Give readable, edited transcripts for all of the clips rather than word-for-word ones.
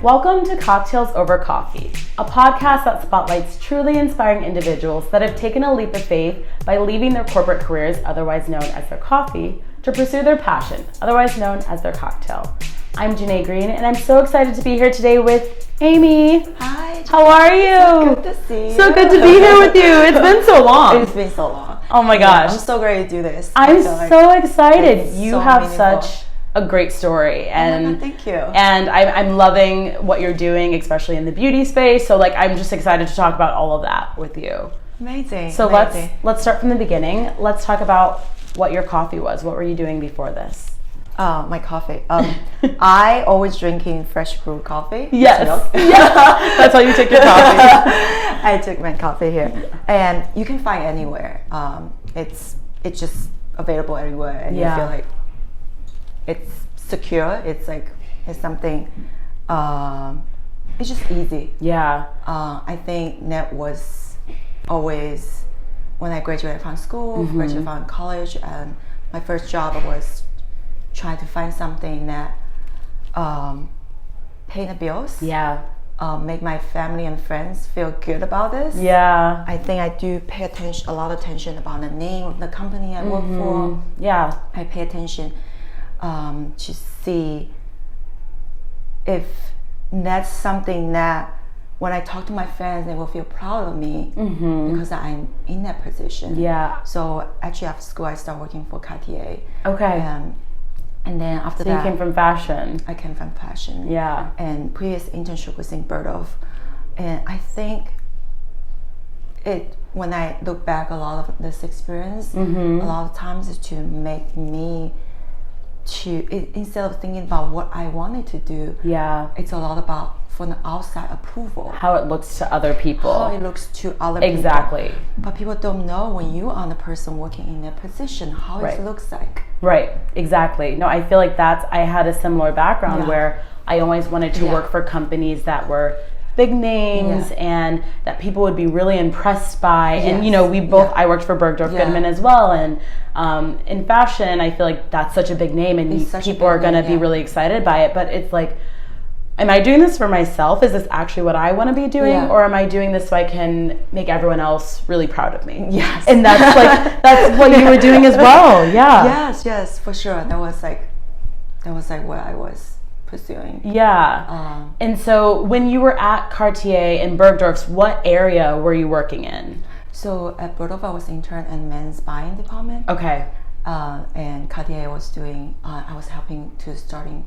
Welcome to Cocktails Over Coffee, a podcast that spotlights truly inspiring individuals that have taken a leap of faith by leaving their corporate careers, otherwise known as their coffee, to pursue their passion, otherwise known as their cocktail. I'm Janae Green, and I'm so excited to be here today with Amy. Hi. How are you? So good to see you. So good to be here with you. It's been so long. It's been so long. Oh my gosh. I'm so ready to do this. I'm so excited. You so have meaningful. such a great story, and oh my God, thank you. And I'm loving what you're doing, especially in the beauty space. So I'm just excited to talk about all of that with you. Amazing. So amazing. let's start from the beginning. Let's talk about what your coffee was. What were you doing before this? My coffee. I always drinking fresh brewed coffee. Yes. Yeah. That's how you take your coffee. I took my coffee here, and you can find anywhere. It's just available everywhere, and you feel like it's secure. It's something. It's just easy. Yeah. I think that was always when I graduated from school, graduated from college, and my first job was trying to find something that pay the bills. Yeah. Make my family and friends feel good about this. Yeah. I think I do pay a lot of attention about the name of the company I work for. Yeah. I pay attention to see if that's something that when I talk to my friends, they will feel proud of me because I'm in that position. Yeah. So actually after school, I started working for Cartier. Okay. And then after So that, you came from fashion. I came from fashion. Yeah. And previous internship was in Bergdorf. And I think when I look back, a lot of this experience, a lot of times is to make me instead of thinking about what I wanted to do, it's a lot about from the outside approval. How it looks to other people. How it looks to other people. Exactly. But people don't know when you are the person working in that position, how it looks like. Right, exactly. No, I feel like I had a similar background where I always wanted to work for companies that were big names and that people would be really impressed by. And we both, I worked for Bergdorf Goodman as well. And in fashion, I feel like that's such a big name and people are going to be really excited by it. But it's like, am I doing this for myself? Is this actually what I want to be doing? Or am I doing this so I can make everyone else really proud of me? Yes. And that's that's what you were doing as well. Yeah. Yes, for sure. That was what I was pursuing. Yeah. And so when you were at Cartier and Bergdorf's, what area were you working in? So at Bergdorf, I was intern in men's buying department. Okay. And Cartier was doing, I was helping to starting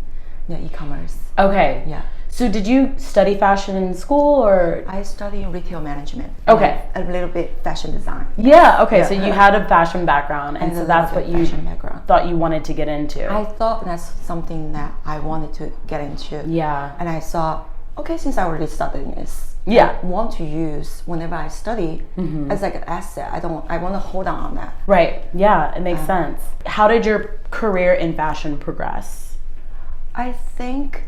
the e-commerce. Okay. Yeah. So did you study fashion in school or? I studied retail management. Okay. A little bit fashion design. Yeah. Okay. So you had a fashion background, and so that's what you thought you wanted to get into. I thought that's something that I wanted to get into. Yeah. And I saw, okay, since I already studied this, I want to use whenever I study as like an asset. I want to hold on that. Right. Yeah. It makes sense. How did your career in fashion progress? I think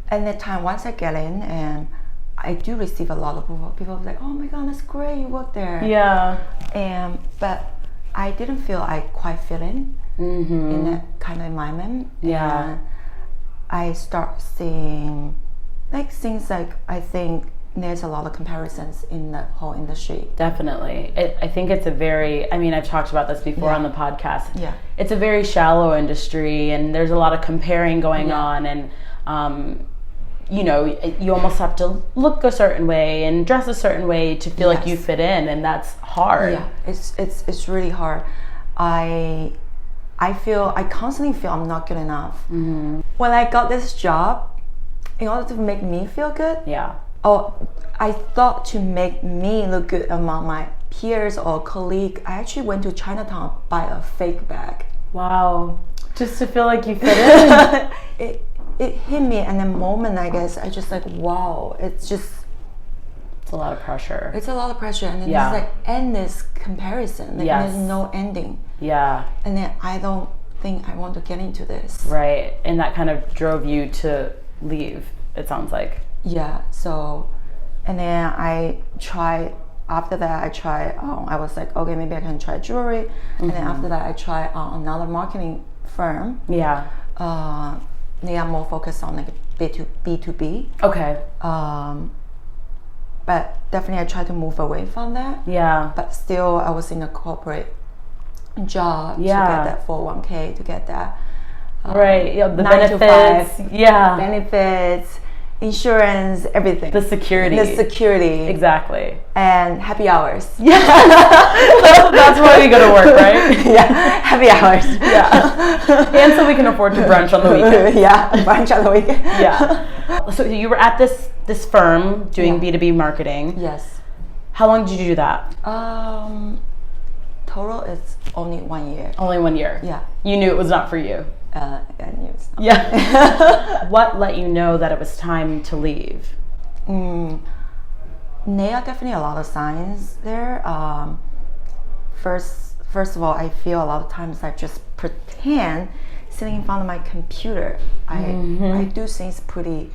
at that time, once I get in, and I do receive a lot of people like, oh my God, that's great, you work there. Yeah. But I didn't feel I quite fit in that kind of environment. Yeah. And I start seeing things like, I think there's a lot of comparisons in the whole industry. Definitely. I think it's I've talked about this before on the podcast. Yeah. It's a very shallow industry and there's a lot of comparing going on, and you almost have to look a certain way and dress a certain way to feel like you fit in, and that's hard. Yeah, it's really hard. I constantly feel I'm not good enough. When I got this job, in order to make me feel good, I thought to make me look good among my peers or colleagues, I actually went to Chinatown to buy a fake bag. Wow. Just to feel like you fit in. It hit me in the moment, I guess. I just wow, it's a lot of pressure. It's a lot of pressure, and then there's endless comparison. There's no ending. Yeah. And then I don't think I want to get into this. Right. And that kind of drove you to leave, it sounds like. Yeah. So, and then after that, I was like, okay, maybe I can try jewelry. And then after that, I tried another marketing firm. Yeah. They are more focused on B2B. Okay. But definitely I tried to move away from that. Yeah. But still I was in a corporate job to get that 401k, to get that right. Yeah, the benefits. Yeah. Benefits, insurance, everything. The security. Exactly. And happy hours. Yeah. That's why we go to work, right? Yeah. Happy hours. Yeah. And so we can afford to brunch on the weekend. Yeah. Brunch on the weekend. Yeah. So you were at this firm doing B2B marketing. Yes. How long did you do that? Total it's only 1 year. Only 1 year. Yeah. You knew it was not for you. I knew it's not. Yeah. What let you know that it was time to leave? There are definitely a lot of signs there. First of all, I feel a lot of times I just pretend sitting in front of my computer. I do things pretty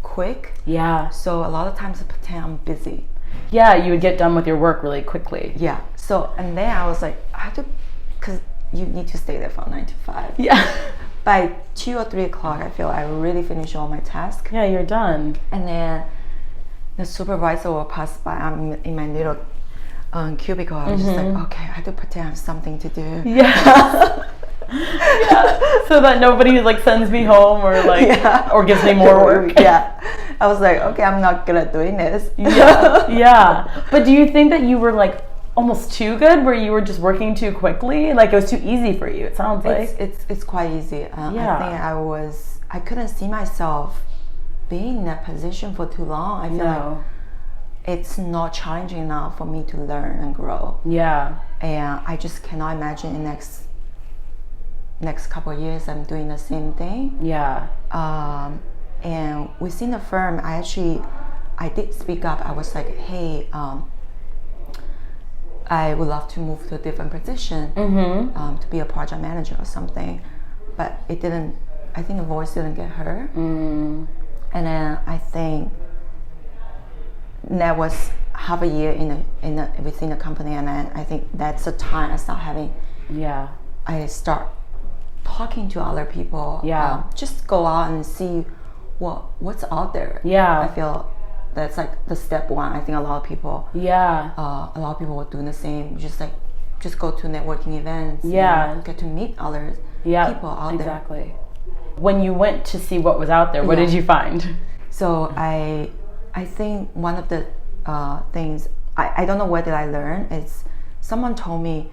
quick. Yeah. So a lot of times I pretend I'm busy. Yeah, you would get done with your work really quickly. Yeah. So, and then I was like, I have to, because you need to stay there from 9 to 5. Yeah. By 2 or 3 o'clock, I feel I really finished all my tasks. Yeah, you're done. And then the supervisor will pass by. I'm in my little cubicle. I was just like, okay, I have to pretend I have something to do. Yeah. Yeah. So that nobody like sends me home or like or gives me more work. Yeah. I was like, okay, I'm not good at doing this. Yeah. Yeah. But do you think that you were like almost too good, where you were just working too quickly? Like it was too easy for you, it sounds like. It's quite easy. I think I couldn't see myself being in that position for too long. I feel like it's not challenging enough for me to learn and grow. Yeah. And I just cannot imagine in next couple of years I'm doing the same thing. Yeah. And within the firm, I did speak up. I was like, hey, I would love to move to a different position, to be a project manager or something. But I think the voice didn't get heard. And then I think that was half a year within the company, and then I think that's the time I start having. Yeah. I start talking to other people. Yeah. Just go out and see what's out there. Yeah. I feel that's like the step one. I think a lot of people. Yeah. A lot of people were doing the same. Just go to networking events. Yeah. Get to meet other people out there. Exactly. When you went to see what was out there, what did you find? So I think one of the things, I don't know where did I learn, is someone told me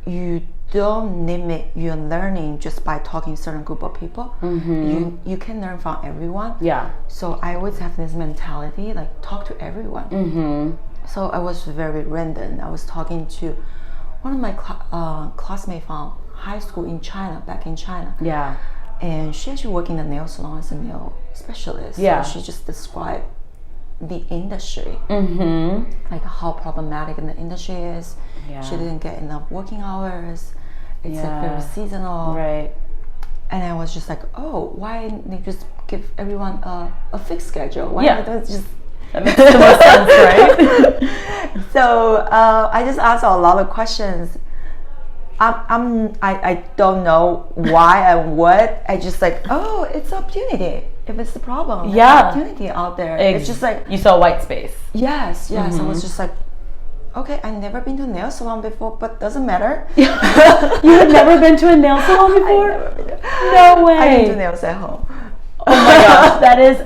you don't limit your learning just by talking to a certain group of people. You can learn from everyone. Yeah. So I always have this mentality, like talk to everyone. So I was very random. I was talking to one of my classmates from high school in China, back in China. Yeah. And she actually worked in the nail salon as a nail specialist. Yeah. So she just described the industry, like how problematic the industry is. Yeah. She didn't get enough working hours. It's like very seasonal. Right. And I was just like, oh, why didn't they just give everyone a fixed schedule? Why don't they just... That makes the most sense, right? So I just asked a lot of questions. I don't know why and what. I just like, oh, it's opportunity. If it's the problem, there's opportunity out there. It's just like you saw white space. Yes. I was just like, okay, I've never been to a nail salon before, but doesn't matter. You had never been to a nail salon before? I've never been to. No way. I do nails at home. Oh my gosh, that is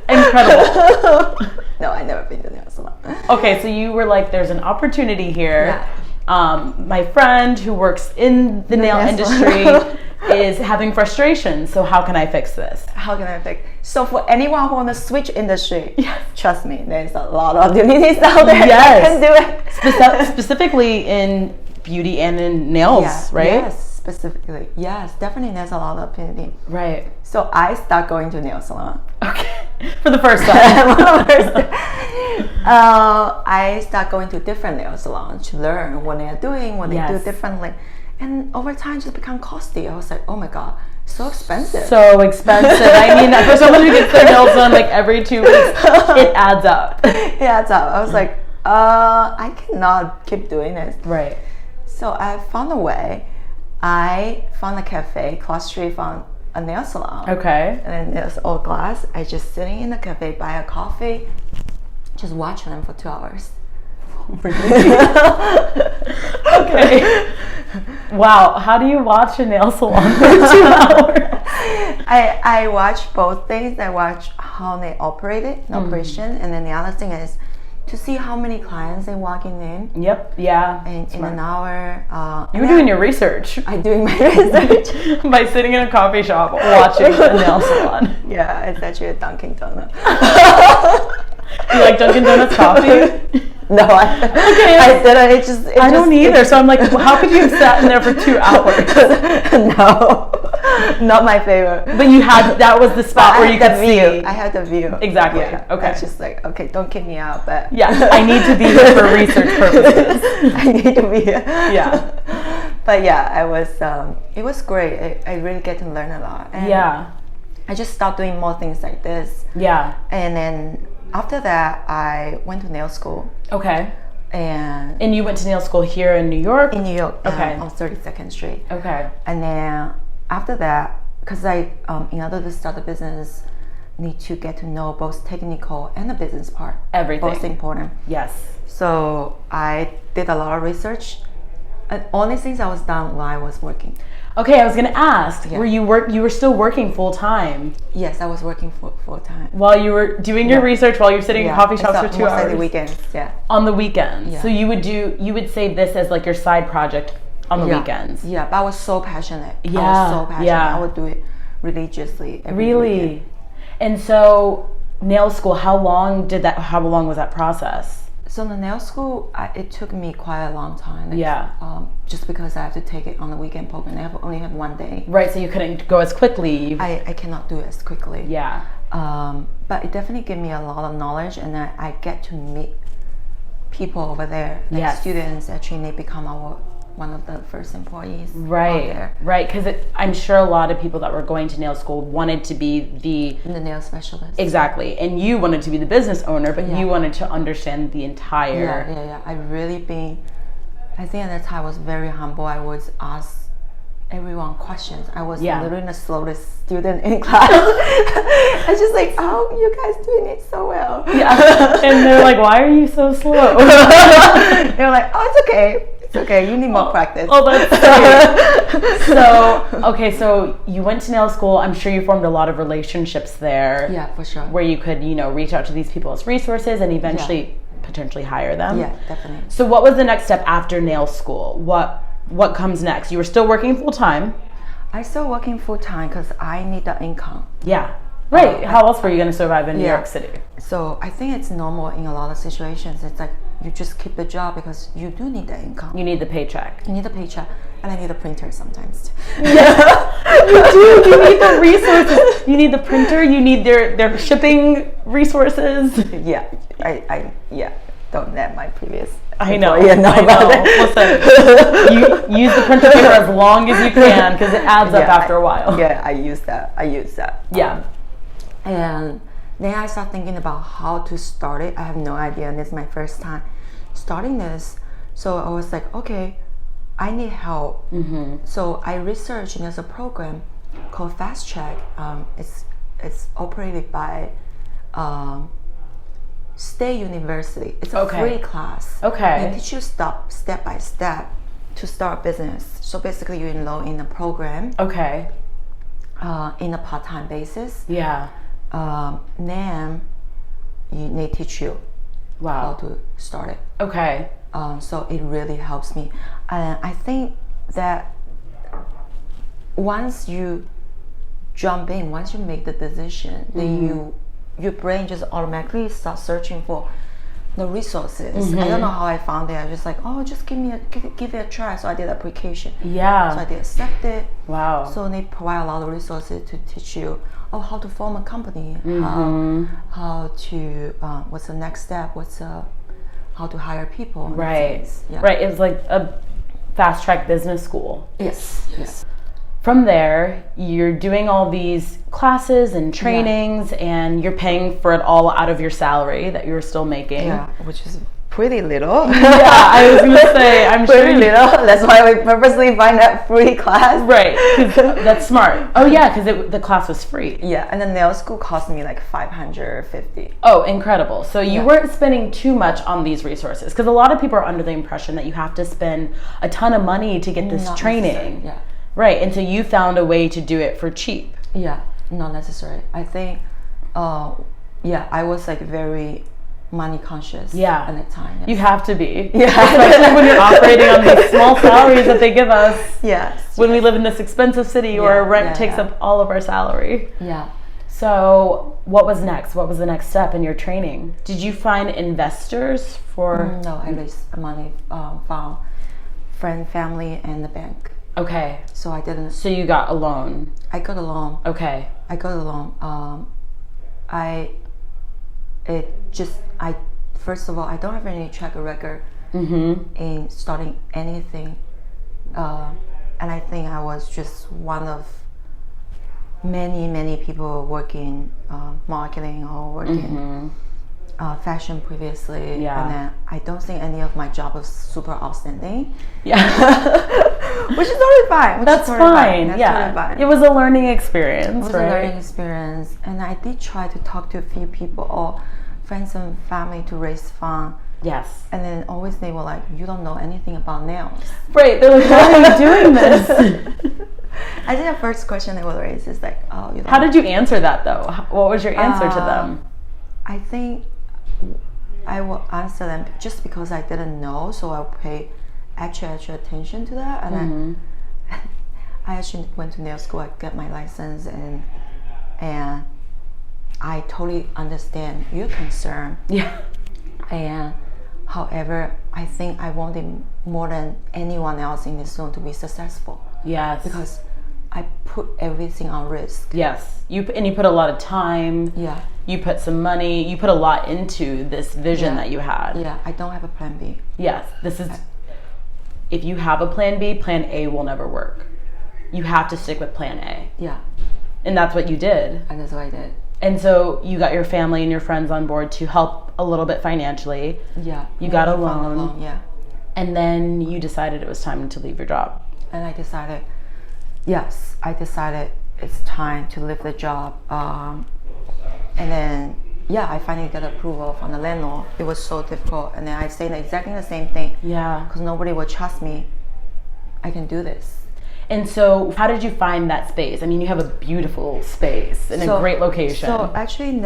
incredible. No, I've never been to a nail salon. Okay, so you were like, there's an opportunity here. Yeah. My friend who works in the nail industry is having frustration. So how can I fix this? How can I fix? So for anyone who wants to switch industry, trust me, there's a lot of opportunities out there. Yes, can do it. Specifically in beauty and in nails, right? Yes, specifically. Yes, definitely. There's a lot of opportunity. Right. So I start going to nail salon. Okay. For the first time. I start going to different nail salons to learn what they are doing, what they do differently. And over time, it just become costly. I was like, oh my God, so expensive. So expensive. I mean, for someone who gets their nails done like every 2 weeks, it adds up. It adds up. I was like, I cannot keep doing this. Right. So I found a way. I found a cafe across the street from a nail salon. Okay. And then there's all glass. I just sitting in the cafe, buy a coffee, just watching them for 2 hours. Okay. Wow. How do you watch a nail salon for 2 hours? I watch both things. I watch how they operate it, operation, and then the other thing is to see how many clients they walking in. Yep. Yeah. And in an hour. You were doing your research. I'm doing my research by sitting in a coffee shop watching a nail salon. Yeah, it's actually a Dunkin' Donut. You like Dunkin' Donuts coffee? No, I didn't. I don't either. So I'm like, how could you have sat in there for 2 hours? No, not my favorite. But you had, that was the spot where you could see. I had the view. Exactly. Yeah, okay. It's just like, okay, don't kick me out, but yeah, I need to be here for research purposes. I need to be here. Yeah. But yeah, it was great. I really get to learn a lot. And yeah. I just started doing more things like this. Yeah. And then after that, I went to nail school. Okay. And you went to nail school here in New York? In New York, okay. On 32nd Street. Okay. And then after that, because I, in order to start a business, need to get to know both technical and the business part. Everything. Both important. Yes. So I did a lot of research. And only things I was done while I was working. Okay, I was gonna ask, yeah. you were still working full time? Yes, I was working full time. While you were doing your research, while you're sitting in coffee shops for 2 hours? On the weekends, yeah. On the weekends? Yeah. So you would say this as like your side project on the weekends? Yeah, but I was so passionate. Yeah. I was so passionate. Yeah. I would do it religiously every weekend. And so nail school, how long was that process? So the nail school, it took me quite a long time. Just because I have to take it on the weekend program. I only have 1 day. Right, so you couldn't go as quickly. I cannot do it as quickly. Yeah. But it definitely gave me a lot of knowledge, and I get to meet people over there. Like students, actually, they become one of the first employees. Right, there. Right, because I'm sure a lot of people that were going to nail school wanted to be the nail specialist. Exactly, and you wanted to be the business owner, but you wanted to understand the entire. Yeah. I think at that time I was very humble. I was asked everyone questions. I was literally the slowest student in class. I was just like, oh, you guys doing it so well. Yeah, and they're like, why are you so slow? They're like, oh, it's okay. It's okay, you need more practice. Oh, that's great. So you went to nail school. I'm sure you formed a lot of relationships there. Yeah, for sure. Where you could, reach out to these people as resources and eventually potentially hire them. Yeah, definitely. So what was the next step after nail school? What comes next? You were still working full time? I still working full time because I need the income. Yeah. Right. How else were you going to survive in New York City? So I think it's normal in a lot of situations. It's like you just keep the job because you do need the income. You need the paycheck. You need the paycheck. And I need a printer sometimes. Yeah, you do. You need the resources. You need the printer. You need their shipping resources. Yeah. I don't let my previous I know. About it. Listen, you use the printer paper as long as you can because it adds up after a while. Yeah, I use that. Yeah. And then I start thinking about how to start it. I have no idea, and this is my first time starting this. So I was like, okay, I need help. Mm-hmm. So I researched, and there's a program called Fast Track. It's operated by State University. It's a free class. Okay. They teach you step by step to start business. So basically, you enroll in a program. Okay. In a part-time basis. Yeah. Then they teach you how to start it. Okay. So it really helps me. I think that once you jump in, once you make the decision, then your brain just automatically starts searching for the resources. I don't know how I found it. I was just like, oh, just give it a try. So I did application. Yeah. So I did accept it. Wow. So they provide a lot of resources to teach you how to form a company, how to what's the next step, how to hire people. Right. Yeah. Right. It was like a fast track business school. Yes. From there, you're doing all these classes and trainings, and you're paying for it all out of your salary that you're still making. Yeah, which is pretty little. Yeah, I was gonna say, I'm pretty sure little. That's why we purposely find that free class. Right, that's smart. Oh yeah, because the class was free. Yeah, and the nail school cost me like $550. Oh, incredible. So you weren't spending too much on these resources, because a lot of people are under the impression that you have to spend a ton of money to get this training. Yeah. Right, and so you found a way to do it for cheap. Yeah, not necessary. I think, I was like very money conscious at the time. Yes. You have to be. Yeah. Especially when you're operating on these small salaries that they give us. Yes. When we live in this expensive city where rent takes up all of our salary. Yeah. So what was next? What was the next step in your training? Did you find investors for? No, I raised money from friend, family, and the bank. Okay. So I didn't. So you got a loan? I got a loan. Okay. I got a loan. First of all, I don't have any track record in starting anything, and I think I was just one of many people working marketing or working fashion previously. Yeah. And then I don't think any of my job was super outstanding. Yeah. Which is totally fine. That's fine. Totally fine. It was a learning experience, It was a learning experience. And I did try to talk to a few people or friends and family to raise funds. Yes. And then always they were like, you don't know anything about nails. Right. They're like, why are you doing this? I think the first question they would raise is like, oh, you don't How did you answer that though? What was your answer to them? I think I will answer them just because I didn't know, so I'll pay extra attention to that. And I actually went to nail school. I got my license, and I totally understand your concern. Yeah. And however, I think I wanted more than anyone else in this room to be successful. Yes. Because I put everything on risk. Yes. You put a lot of time. Yeah. You put some money. You put a lot into this vision that you had. Yeah. I don't have a plan B. Yes. If you have a plan B, plan A will never work. You have to stick with plan A. Yeah. And that's what you did. And that's what I did. And so you got your family and your friends on board to help a little bit financially. Yeah. You got a loan. Yeah. And then you decided it was time to leave your job. And I decided it's time to leave the job. And then, I finally got approval from the landlord. It was so difficult. And then I said exactly the same thing. Yeah. Because nobody would trust me. I can do this. And so how did you find that space? I mean, you have a beautiful space and a great location. So actually,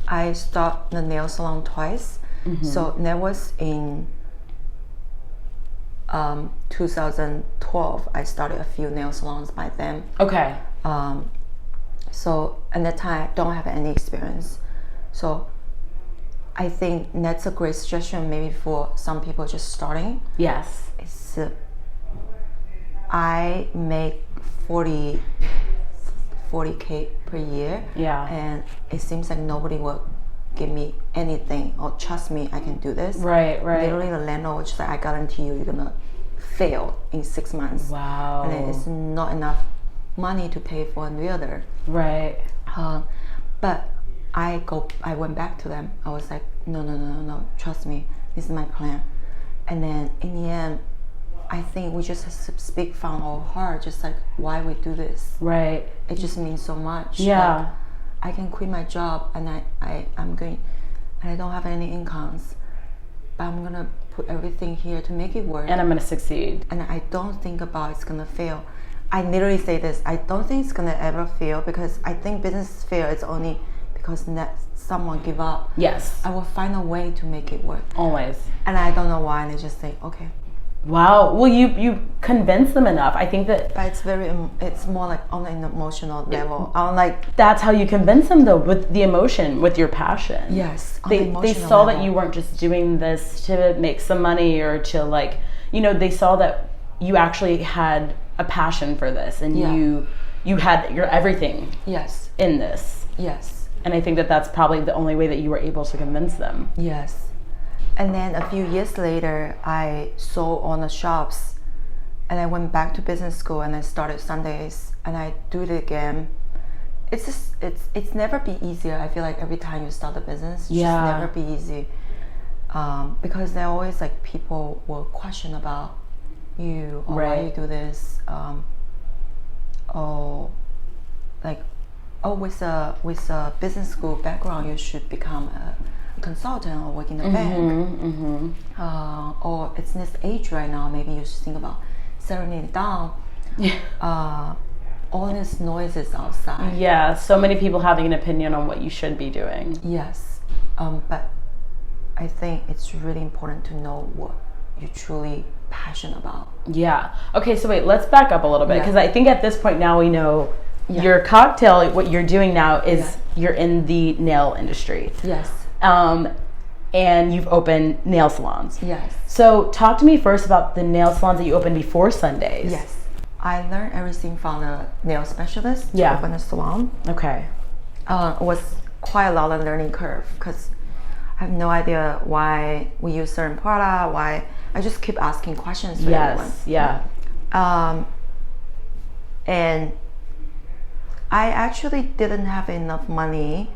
I started the nail salon twice. Mm-hmm. So that was in 2012. I started a few nail salons by then. Okay. So at that time, I don't have any experience. So I think that's a great suggestion maybe for some people just starting. Yes. I make 40K per year. Yeah. And it seems like nobody will give me anything or trust me I can do this. Right. Literally the landlord was just like, I guarantee you're gonna fail in 6 months. Wow. And it's not enough money to pay for a realtor. Right. But I went back to them. I was like, no, trust me, this is my plan. And then in the end, I think we just have to speak from our heart, just like why we do this. Right. It just means so much. Yeah. Like, I can quit my job and I'm going, and I don't have any incomes, but I'm gonna put everything here to make it work. And I'm gonna succeed. And I don't think about it's gonna fail. I literally say this, I don't think it's gonna ever fail, because I think business fail is only because someone give up. Yes. I will find a way to make it work. Always. And I don't know why, and I just say, okay. Wow. Well, you convince them enough. I think that. But it's more like on an emotional level. That's how you convince them, though, with the emotion, with your passion. Yes. They saw that you weren't just doing this to make some money or to they saw that you actually had a passion for this, and you had your everything. Yes. In this. Yes. And I think that that's probably the only way that you were able to convince them. Yes. And then a few years later, I sold all the shops, and I went back to business school, and I started Sundays, and I do it again. It's never be easier. I feel like every time you start a business, it's just never be easy. because there always like people will question about you, or why you do this, or like, oh, with a business school background you should become a consultant or work in a bank, or it's this age right now, maybe you should think about settling it down. All these noises outside. Yeah, so many people having an opinion on what you should be doing. Yes, but I think it's really important to know what you're truly passionate about. Yeah. Okay, so wait, let's back up a little bit, because I think at this point now we know your cocktail, what you're doing now is you're in the nail industry. Yes. And you've opened nail salons. Yes. So talk to me first about the nail salons that you opened before Sundays. Yes. I learned everything from a nail specialist to open a salon. Okay. It was quite a lot of learning curve, because I have no idea why we use certain product, why I just keep asking questions to everyone. Yeah. And I actually didn't have enough money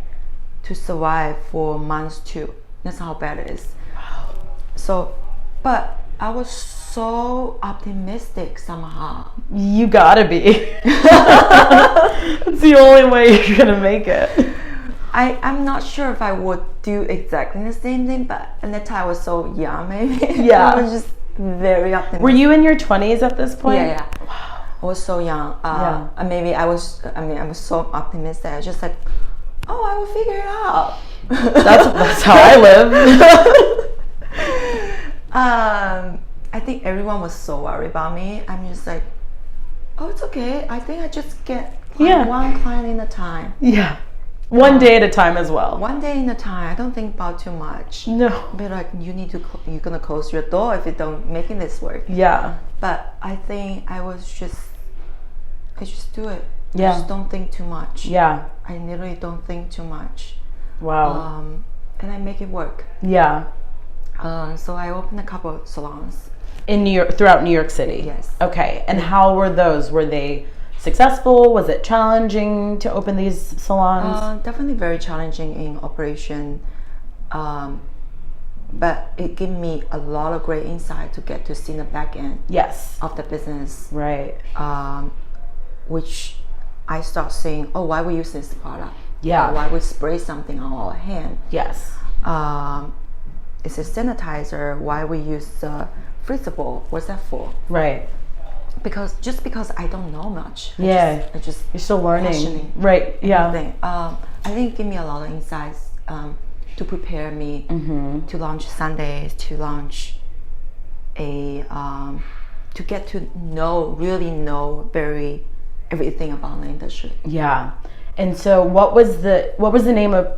to survive for months too. That's how bad it is. Wow. So, but I was so optimistic somehow. You gotta be. It's the only way you're gonna make it. I'm not sure if I would do exactly the same thing, but at that time I was so young, maybe. Yeah. I was just very optimistic. Were you in your 20s at this point? Yeah. Wow. I was so young. Maybe I was so optimistic. I was just like, oh, I will figure it out. That's how I live. I think everyone was so worried about me. I'm just like, oh, it's okay. I think I just get one client in a time. Yeah. One day at a time as well. One day in a time. I don't think about too much. No. But like, you're gonna close your door if you don't making this work. Yeah. But I think I just do it. Yeah. I just don't think too much. Yeah. I literally don't think too much. Wow. And I make it work. Yeah. So I opened a couple of salons in New York, throughout New York City. Yes. Okay. And how were those? Were they successful? Was it challenging to open these salons? Definitely very challenging in operation, but it gave me a lot of great insight to get to see the back end of the business. Right. Which I start seeing, oh, why we use this product? Yeah. Why we spray something on our hand? Yes. It's a sanitizer. Why we use freezable? What's that for? Right. Because I don't know much. I just you're still learning. Right. Yeah. I think it gave me a lot of insights to prepare me to launch Sundays, to launch to get to really know everything about the industry. Yeah. And so what was the name of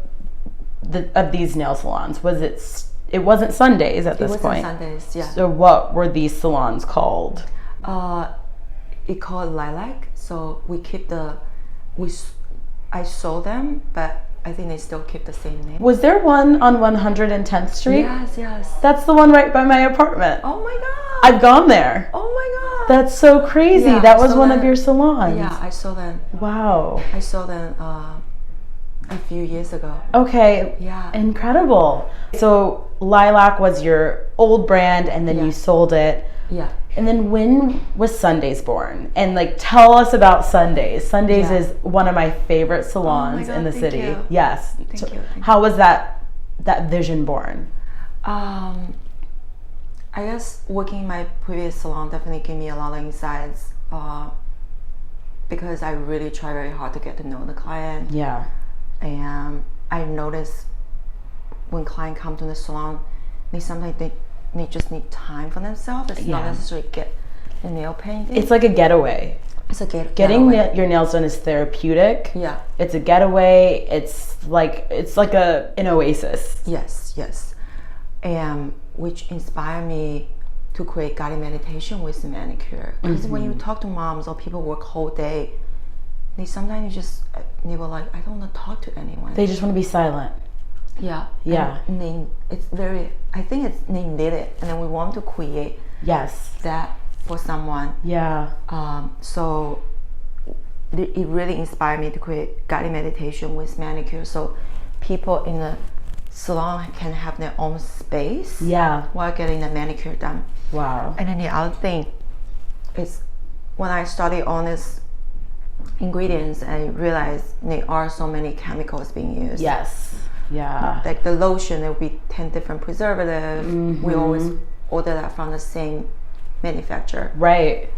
these nail salons? It wasn't Sundays at this point. It wasn't Sundays, yeah. So what were these salons called? It called Lilac. So I sold them, but I think they still keep the same name. Was there one on 110th Street? Yes. That's the one right by my apartment. Oh my god. I've gone there. Oh my god. That's so crazy. Yeah, that was one of your salons. Yeah, I saw them. Wow. I saw them a few years ago. Okay. Yeah. Incredible. So Lilac was your old brand, and then you sold it. Yeah. And then when was Sundays born? And like, tell us about Sundays. Sundays is one of my favorite salons in the city. You. Yes. Thank you. How was that vision born? I guess working in my previous salon definitely gave me a lot of insights because I really try very hard to get to know the client. Yeah. And I noticed when clients come to the salon, they just need time for themselves. It's not necessarily get the nail painting. It's like a getaway. It's a getaway. Getting your nails done is therapeutic. Yeah. It's a getaway. It's like an oasis. Yes. And which inspired me to create guided meditation with the manicure. Because when you talk to moms or people work whole day, they were like, I don't want to talk to anyone. They just want to be silent. Yeah. And I think they need it, and then we want to create that for someone. Yeah. So it really inspired me to create guided meditation with manicure. So people in the salon can have their own space. Yeah. While getting the manicure done. Wow. And then the other thing is when I study all these ingredients, I realized there are so many chemicals being used. Yes. Yeah. Like the lotion, there will be 10 different preservatives. We always order that from the same manufacturer. Right.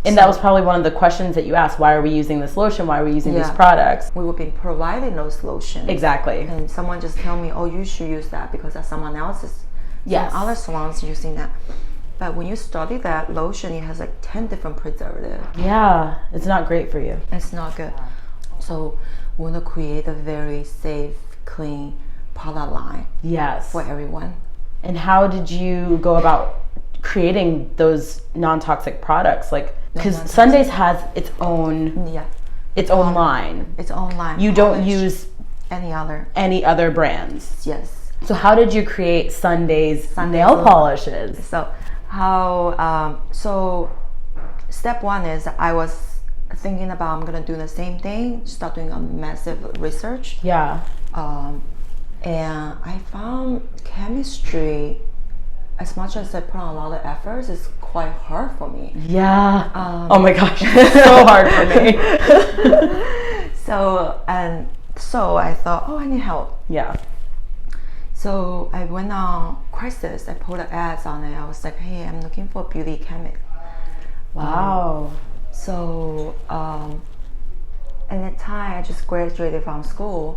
And that was probably one of the questions that you asked. Why are we using this lotion? Why are we using these products? We will be providing those lotions. Exactly. And someone just tell me, oh, you should use that because that's someone else's. Yes. Some other salons using that. But when you study that lotion, it has like 10 different preservatives. Yeah. It's not great for you. It's not good. So we want to create a very safe, clean product line. Yes. For everyone. And how did you go about creating those non-toxic products? Like, because Sundays has its own line. Its own line. You don't use any other brands. Yes. So how did you create Sundays nail polishes? So so step one is I was thinking about I'm gonna do the same thing, start doing a massive research. Yeah. And I found chemistry, as much as I put on a lot of efforts, it's quite hard for me. Yeah. Oh my gosh, so hard for me. So I thought, oh, I need help. Yeah. So I went on Craigslist. I put ads on it. I was like, hey, I'm looking for a beauty chemist. Wow. So at that time, I just graduated from school.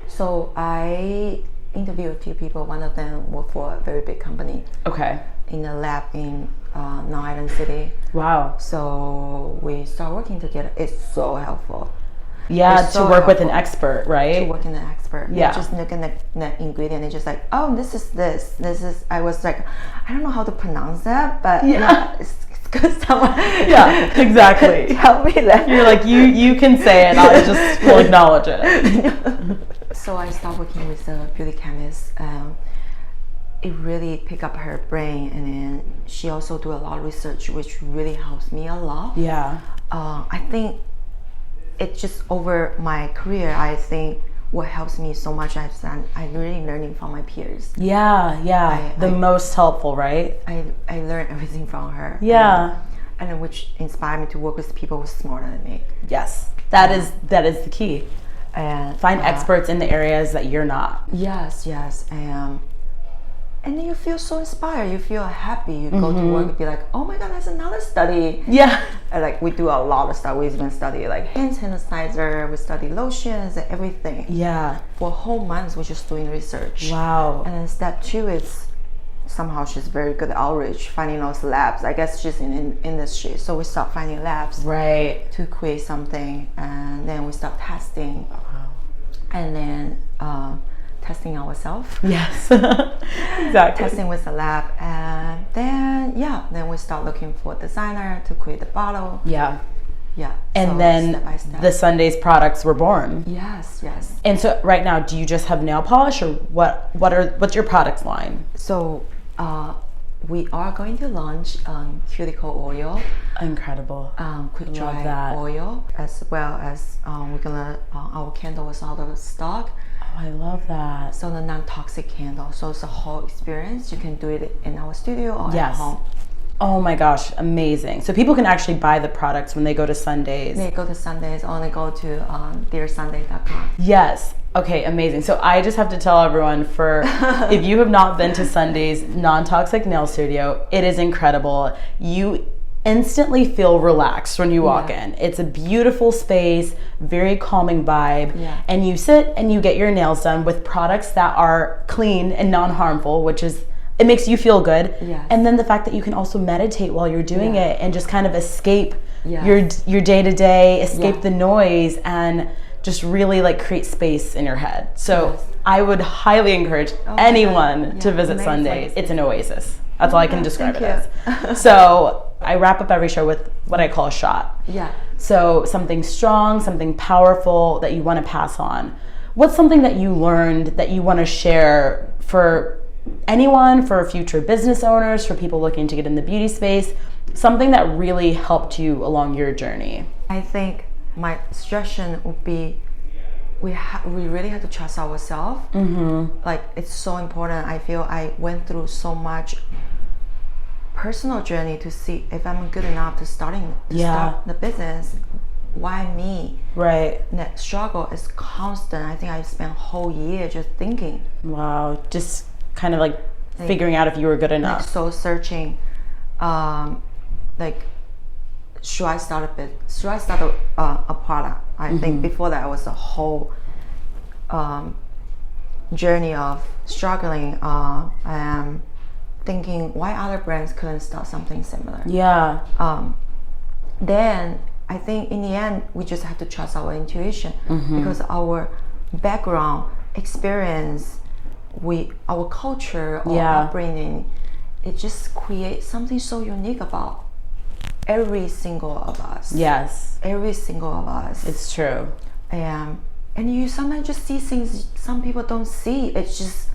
So I interviewed a few people. One of them worked for a very big company. Okay. In a lab in Long Island City. Wow. So we start working together. It's so helpful. Yeah, to work with an expert, right? To work with an expert. Yeah. Just looking at the ingredient, they're just like, oh, this is. I was like, I don't know how to pronounce that, but it's good. Someone. Yeah, exactly. Tell me that. You're like, you can say it. I just will acknowledge it. So I started working with a beauty chemist. It really picked up her brain, and then she also do a lot of research, which really helps me a lot. Yeah. I think it just over my career, I think what helps me so much, I'm really learning from my peers. Yeah. The most helpful, right? I learned everything from her. Yeah. And which inspired me to work with people who are smarter than me. Yes. That is the key. And find experts in the areas that you're not. Yes. And then you feel so inspired. You feel happy. You go to work and be like, oh my God, there's another study. Yeah. And like we do a lot of stuff. We even study like hand sanitizer. We study lotions and everything. Yeah. For whole months, we're just doing research. Wow. And then step two is somehow she's very good at outreach, finding those labs. I guess she's in industry. So we start finding labs. Right. To create something. And then we start testing. Wow. And then testing ourselves. Yes. Exactly. Testing with the lab, and then we start looking for a designer to create the bottle. Yeah. And so then step by step. The Sundays products were born. Yes. And so right now, do you just have nail polish, or what's your product line? So we are going to launch cuticle oil. Incredible. Quick dry oil, as well as we're gonna our candle is out of stock. Oh, I love that. So the non-toxic candle. So it's a whole experience. You can do it in our studio or at home. Oh my gosh, amazing. So people can actually buy the products when they go to Sundays. They go to Sundays, or they go to dearsunday.com. Yes. Okay, amazing. So I just have to tell everyone, if you have not been to Sundays non-toxic nail studio, it is incredible. You instantly feel relaxed when you walk in. It's a beautiful space, very calming vibe, and you sit and you get your nails done with products that are clean and non-harmful, which is, it makes you feel good. And then the fact that you can also meditate while you're doing it and just kind of escape your day-to-day, escape the noise, and just really like create space in your head. So I would highly encourage anyone to visit Sundays. It's an oasis. That's all I can describe it as. So I wrap up every show with what I call a shot. So something strong, something powerful that you want to pass on. What's something that you learned that you want to share for anyone, for future business owners, for people looking to get in the beauty space, something that really helped you along your journey? I think my suggestion would be we really have to trust ourselves. Like it's so important. I feel I went through so much personal journey to see if I'm good enough to start the business. Why me? Right. That struggle is constant. I think I spent a whole year just thinking. Wow. Just kind of like figuring out if you were good enough. Like soul searching. Like, should I start a business? Should I start a product? I think before that was a whole journey of struggling and thinking why other brands couldn't start something similar. Yeah. Then I think in the end we just have to trust our intuition because our background, experience, our culture or upbringing, it just creates something so unique about every single of us. Yes. Every single of us. It's true. And you sometimes just see things some people don't see. It's just,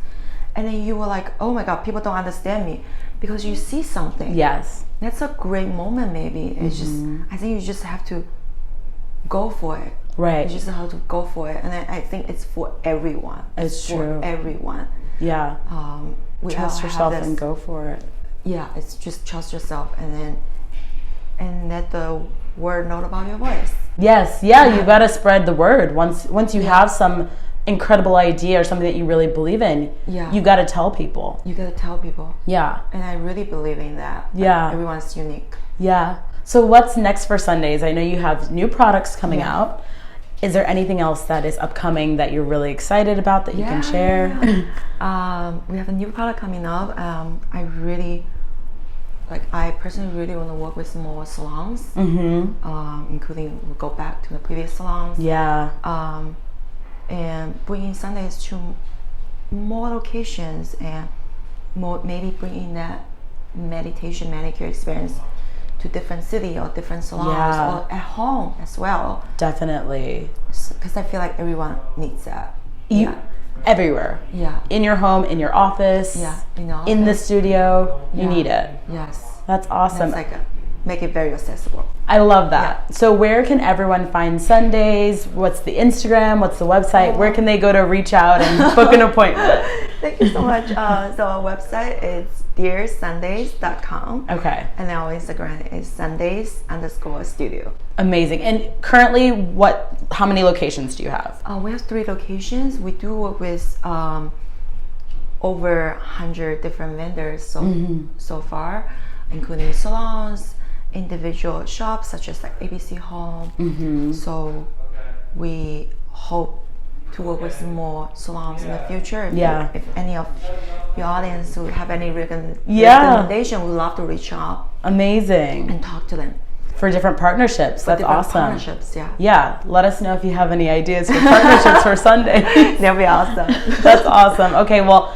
and then you were like, oh my God, people don't understand me because you see something. Yes. That's a great moment maybe. It's just, I think you just have to go for it. Right. You just have to go for it. And I think it's for everyone. It's true. For everyone. Yeah. Trust yourself and go for it. Yeah, it's just trust yourself and let the word know about your voice. Yes, you gotta spread the word. Once you have some incredible idea or something that you really believe in, you gotta tell people. You gotta tell people. Yeah. And I really believe in that. Yeah. Everyone's unique. Yeah. So what's next for Sundays? I know you have new products coming out. Is there anything else that is upcoming that you're really excited about that you can share? We have a new product coming up. I personally really want to work with more salons, including we'll go back to the previous salons. Yeah. And bringing Sundays to more locations and maybe bringing that meditation manicure experience to different city or different salons or at home as well. Definitely. Because I feel like everyone needs that. Everywhere. Yeah. In your home, in your office. Yeah. In the studio. You need it. Yes. That's awesome. It's make it very accessible. I love that. So where can everyone find Sundays? What's the Instagram? What's the website? Where can they go to reach out and book an appointment? Thank you so much. So our website is dearsundays.com. Okay. And our Instagram is Sundays_studio. Amazing. And currently, how many locations do you have? We have 3 locations. We do work with over 100 different vendors so far, including salons, individual shops such as like ABC Home. So we hope to work with more salons in the future. If any of your audience would have any recommendation, we'd love to reach out. Amazing. And talk to them. For different partnerships. That's awesome. Partnerships, Yeah. Let us know if you have any ideas for partnerships for Sunday. That'd be awesome. That's awesome. Okay, well,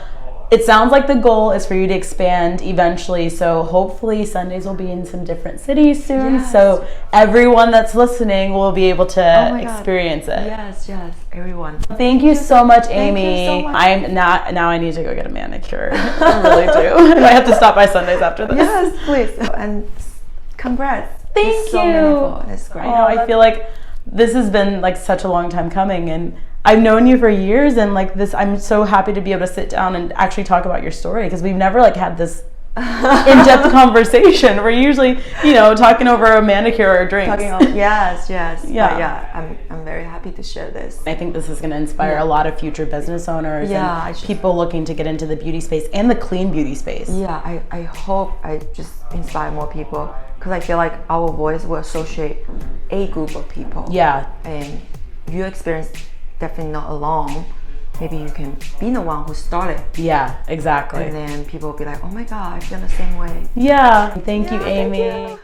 it sounds like the goal is for you to expand eventually. So hopefully Sundays will be in some different cities soon. Yes. So everyone that's listening will be able to experience it. Yes, everyone. Thank you so much, Amy. Thank you so much. I'm not, now I need to go get a manicure. I really do. I might have to stop by Sundays after this. Yes, please. And congrats. Thank it's you. So meaningful. It's great. Oh, I feel like this has been like such a long time coming, and I've known you for years, and like this, I'm so happy to be able to sit down and actually talk about your story, because we've never like had this in-depth conversation. We're usually, talking over a manicure or drinks. Yes. Yeah. I'm very happy to share this. I think this is going to inspire a lot of future business owners and people looking to get into the beauty space and the clean beauty space. Yeah, I hope I just inspire more people, because I feel like our voice will associate a group of people. Yeah. And your experience definitely not alone. Maybe you can be the one who started. Yeah, exactly. And then people will be like, oh my God, I feel the same way. Yeah. Thank you, Amy. Thank you.